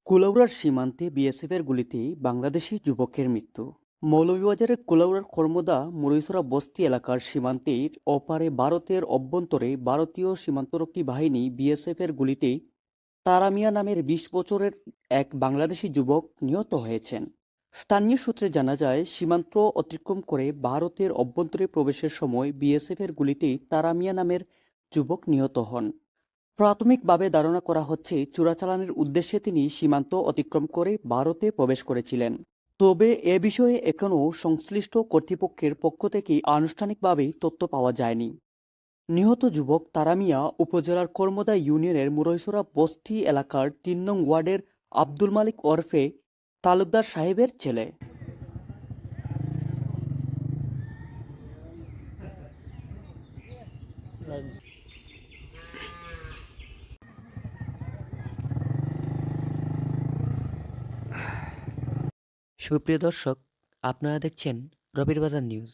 কুলাউড়ার সীমান্তে বিএসএফের গুলিতে বাংলাদেশি যুবকের মৃত্যু। মৌলভীবাজারের কুলাউড়ার কর্মদা মুরৈছড়া বস্তি এলাকার সীমান্তের ওপারে ভারতের অভ্যন্তরে ভারতীয় সীমান্তরক্ষী বাহিনী বিএসএফের গুলিতে তারা মিয়া নামের ২০ বছরের এক বাংলাদেশি যুবক নিহত হয়েছেন। স্থানীয় সূত্রে জানা যায়, সীমান্ত অতিক্রম করে ভারতের অভ্যন্তরে প্রবেশের সময় বিএসএফের গুলিতে তারা মিয়া নামের যুবক নিহত হন। প্রাথমিকভাবে ধারণা করা হচ্ছে, চোরাচালানের উদ্দেশ্যে তিনি সীমান্ত অতিক্রম করে ভারতে প্রবেশ করেছিলেন। তবে এ বিষয়ে এখনও সংশ্লিষ্ট কর্তৃপক্ষের পক্ষ থেকে আনুষ্ঠানিকভাবে তথ্য পাওয়া যায়নি। নিহত যুবক তারা মিয়া উপজেলার কর্মদা ইউনিয়নের মুরৈছড়া বস্তি এলাকার ৩ নং ওয়ার্ডের আব্দুল মালিক ওরফে তালুকদার সাহেবের ছেলে। সুপ্রিয় দর্শক, আপনারা দেখছেন রবির বাজার নিউজ।